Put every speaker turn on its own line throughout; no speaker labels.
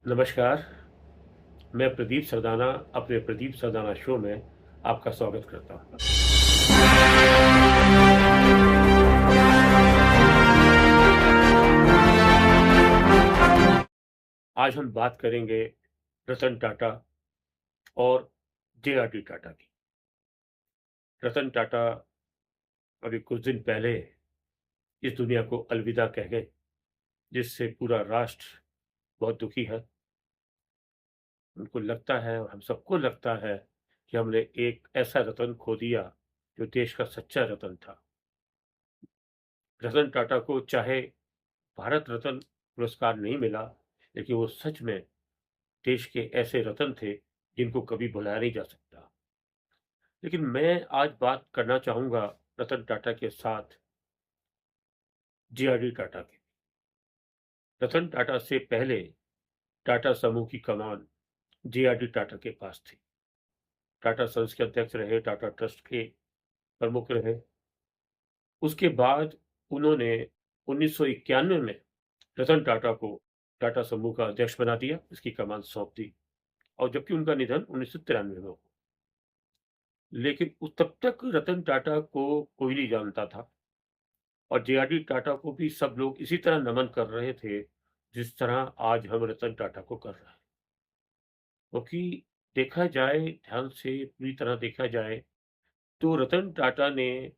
नमस्कार, मैं प्रदीप सरदाना अपने प्रदीप सरदाना शो में आपका स्वागत करता हूँ। आज हम बात करेंगे रतन टाटा और जे.आर.डी. टाटा की। रतन टाटा अभी कुछ दिन पहले इस दुनिया को अलविदा कह गए, जिससे पूरा राष्ट्र बहुत दुखी है। उनको लगता है और हम सबको लगता है कि हमने एक ऐसा रतन खो दिया जो देश का सच्चा रतन था। रतन टाटा को चाहे भारत रत्न पुरस्कार नहीं मिला, लेकिन वो सच में देश के ऐसे रत्न थे जिनको कभी भुलाया नहीं जा सकता। लेकिन मैं आज बात करना चाहूंगा रतन टाटा के साथ जे.आर.डी. टाटा की। रतन टाटा से पहले टाटा समूह की कमान जे.आर.डी. टाटा के पास थी। टाटा सन्स के अध्यक्ष रहे, टाटा ट्रस्ट के प्रमुख रहे। उसके बाद उन्होंने 1991 में रतन टाटा को टाटा समूह का अध्यक्ष बना दिया, इसकी कमान सौंप दी। और जबकि उनका निधन 1993 में हुआ, लेकिन उस तब तक रतन टाटा को कोई नहीं जानता था और जे.आर.डी. टाटा को भी सब लोग इसी तरह नमन कर रहे थे जिस तरह आज हम रतन टाटा को कर रहे हैं। क्योंकि देखा जाए, ध्यान से पूरी तरह देखा जाए, तो रतन टाटा ने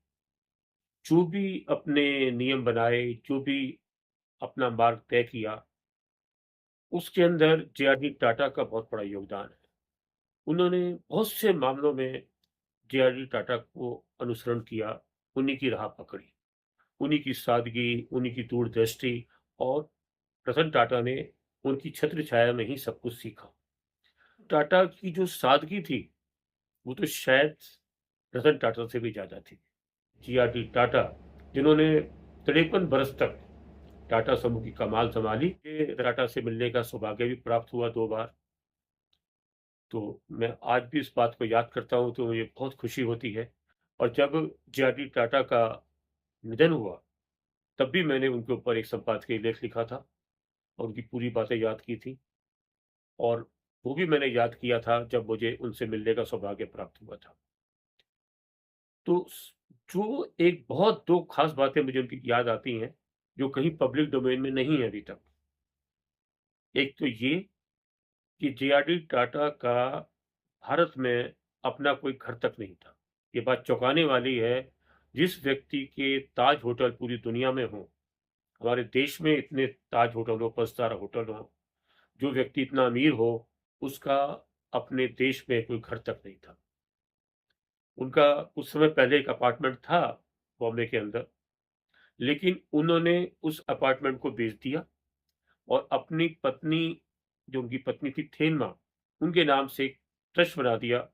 जो भी अपने नियम बनाए, जो भी अपना मार्ग तय किया, उसके अंदर जे.आर.डी. टाटा का बहुत बड़ा योगदान है। उन्होंने बहुत से मामलों में जे.आर.डी. टाटा को अनुसरण किया, उन्हीं की राह पकड़ी। उन्हीं की सादगी, उन्हीं की दूरदृष्टि और रतन टाटा ने उनकी छत्र छाया में ही सब कुछ सीखा। टाटा की जो सादगी थी, वो तो शायद रतन टाटा से भी ज़्यादा थी। जे.आर.डी. टाटा, जिन्होंने 53 बरस तक टाटा समूह की कमान संभाली, ये टाटा से मिलने का सौभाग्य भी प्राप्त हुआ 2 बार। तो मैं आज भी इस बात को याद करता हूँ तो मुझे बहुत खुशी होती है। और जब जे.आर.डी. टाटा का निधन हुआ, तब भी मैंने उनके ऊपर एक संपादकीय लेख लिखा था और उनकी पूरी बातें याद की थी। और वो भी मैंने याद किया था जब मुझे उनसे मिलने का सौभाग्य प्राप्त हुआ था। तो जो एक बहुत 2 खास बातें मुझे उनकी याद आती हैं, जो कहीं पब्लिक डोमेन में नहीं है अभी तक। एक तो ये कि जे.आर.डी. टाटा का भारत में अपना कोई घर तक नहीं था। ये बात चौंकाने वाली है, जिस व्यक्ति के ताज होटल पूरी दुनिया में हों, हमारे देश में इतने ताज होटल हो, 5 स्टार होटल हो, जो व्यक्ति इतना अमीर हो, उसका अपने देश में कोई घर तक नहीं था। उनका उस समय पहले एक अपार्टमेंट था बॉम्बे के अंदर, लेकिन उन्होंने उस अपार्टमेंट को बेच दिया और अपनी पत्नी, जो उनकी पत्नी थी थेनमा, उनके नाम से एक ट्रस्ट बना दिया,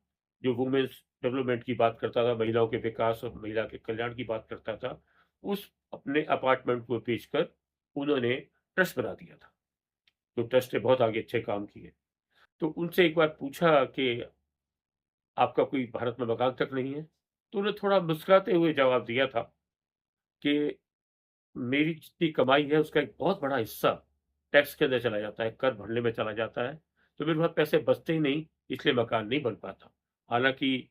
जो वुमेन्स डेवलपमेंट की बात करता था, महिलाओं के विकास और महिला के कल्याण की बात करता था। उस अपने अपार्टमेंट को बेचकर उन्होंने ट्रस्ट बना दिया था, जो ट्रस्ट ने बहुत आगे अच्छे काम किए। तो उनसे एक बार पूछा कि आपका कोई भारत में मकान तक नहीं है? तो उन्होंने थोड़ा मुस्कुराते हुए जवाब दिया था कि मेरी जितनी कमाई है उसका एक बहुत बड़ा हिस्सा टैक्स के अंदर चला जाता है, कर भरने में चला जाता है, तो मेरे पास पैसे बचते ही नहीं, इसलिए मकान नहीं बन पाता। हालाँकि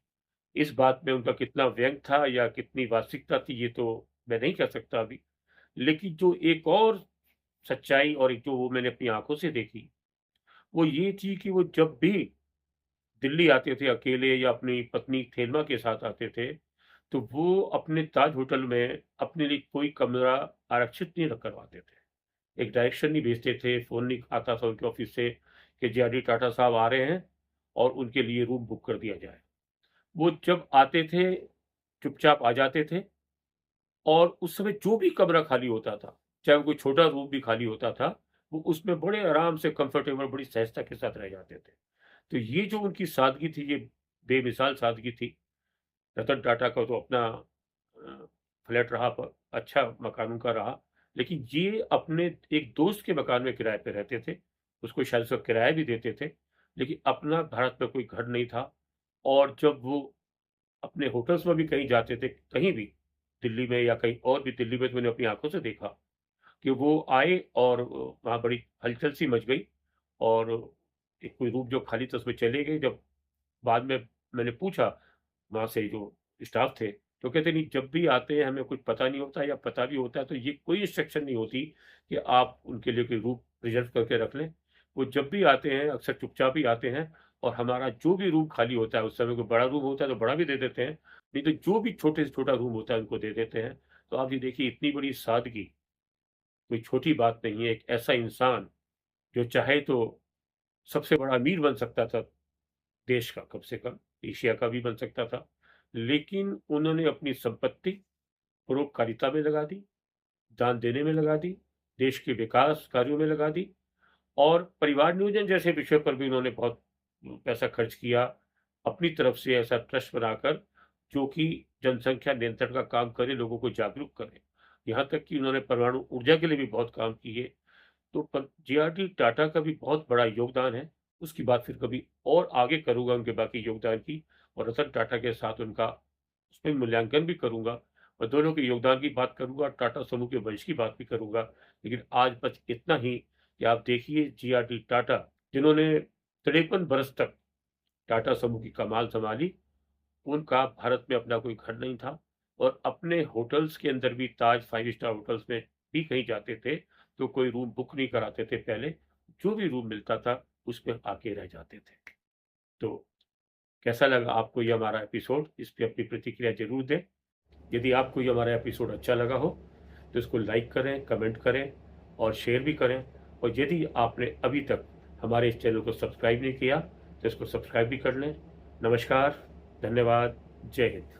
इस बात में उनका कितना व्यंग था या कितनी वास्तविकता थी, ये तो मैं नहीं कह सकता अभी। लेकिन जो एक और सच्चाई और एक जो वो मैंने अपनी आँखों से देखी, वो ये थी कि वो जब भी दिल्ली आते थे अकेले या अपनी पत्नी थेलमा के साथ आते थे, तो वो अपने ताज होटल में अपने लिए कोई कमरा आरक्षित नहीं करवाते थे। एक डायरेक्शन नहीं भेजते थे, फ़ोन नहीं आता था उनके ऑफ़िस से कि जे.आर.डी. टाटा साहब आ रहे हैं और उनके लिए रूम बुक कर दिया जाए। वो जब आते थे, चुपचाप आ जाते थे और उस समय जो भी कमरा खाली होता था, चाहे वो कोई छोटा रूम भी खाली होता था, वो उसमें बड़े आराम से कंफर्टेबल, बड़ी सहजता के साथ रह जाते थे। तो ये जो उनकी सादगी थी, ये बेमिसाल सादगी थी। रतन टाटा का तो अपना फ्लैट रहा, प अच्छा मकान उनका रहा, लेकिन ये अपने एक दोस्त के मकान में किराए पे रहते थे। उसको शायद उसका किराया भी देते थे, लेकिन अपना भारत में कोई घर नहीं था। और जब वो अपने होटल्स में भी कहीं जाते थे, कहीं भी, दिल्ली में या कहीं और भी, दिल्ली में तो मैंने अपनी आँखों से देखा कि वो आए और वहाँ बड़ी हलचल सी मच गई और एक कोई रूम जो खाली था उसमें चले गए। जब बाद में मैंने पूछा वहाँ से जो स्टाफ थे, तो कहते नहीं, जब भी आते हैं हमें कुछ पता नहीं होता, या पता भी होता है तो ये कोई इंस्ट्रक्शन नहीं होती कि आप उनके लिए कोई रूम रिजर्व करके रख लें। वो जब भी आते हैं अक्सर चुपचाप ही आते हैं, और हमारा जो भी रूम खाली होता है, उस समय कोई बड़ा रूम होता है तो बड़ा भी दे देते हैं, नहीं तो जो भी छोटे से छोटा रूम होता है उनको दे देते हैं। तो आप ये देखिए, इतनी बड़ी सादगी कोई छोटी बात नहीं है। एक ऐसा इंसान जो चाहे तो सबसे बड़ा अमीर बन सकता था देश का, कम से कम एशिया का भी बन सकता था, लेकिन उन्होंने अपनी संपत्ति परोपकारिता में लगा दी, दान देने में लगा दी, देश के विकास कार्यों में लगा दी, और परिवार नियोजन जैसे विषय पर भी उन्होंने बहुत पैसा खर्च किया अपनी तरफ से, ऐसा ट्रस्ट बनाकर जो कि जनसंख्या नियंत्रण का काम करे, लोगों को जागरूक करे। यहाँ तक कि उन्होंने परमाणु ऊर्जा के लिए भी बहुत काम किए। तो जे.आर.डी. टाटा का भी बहुत बड़ा योगदान है। उसकी बात फिर कभी और आगे करूंगा, उनके बाकी योगदान की, और रतन टाटा के साथ उनका उसमें मूल्यांकन भी करूंगा, और दोनों के योगदान की बात करूंगा, टाटा समूह के वंश की बात भी करूंगा। लेकिन आज बस इतना ही कि आप देखिए जे.आर.डी. टाटा, जिन्होंने 53 वर्ष तक टाटा समूह की कमान संभाली, उनका भारत में अपना कोई घर नहीं था, और अपने होटल्स के अंदर भी, ताज 5 स्टार होटल्स में भी कहीं जाते थे तो कोई रूम बुक नहीं कराते थे पहले, जो भी रूम मिलता था उसमें आके रह जाते थे। तो कैसा लगा आपको ये हमारा एपिसोड? इस पे अपनी प्रतिक्रिया जरूर दें। यदि आपको ये हमारा एपिसोड अच्छा लगा हो तो इसको लाइक करें, कमेंट करें और शेयर भी करें। और यदि आपने अभी तक हमारे इस चैनल को सब्सक्राइब नहीं किया तो इसको सब्सक्राइब भी कर लें। नमस्कार, धन्यवाद, जय हिंद।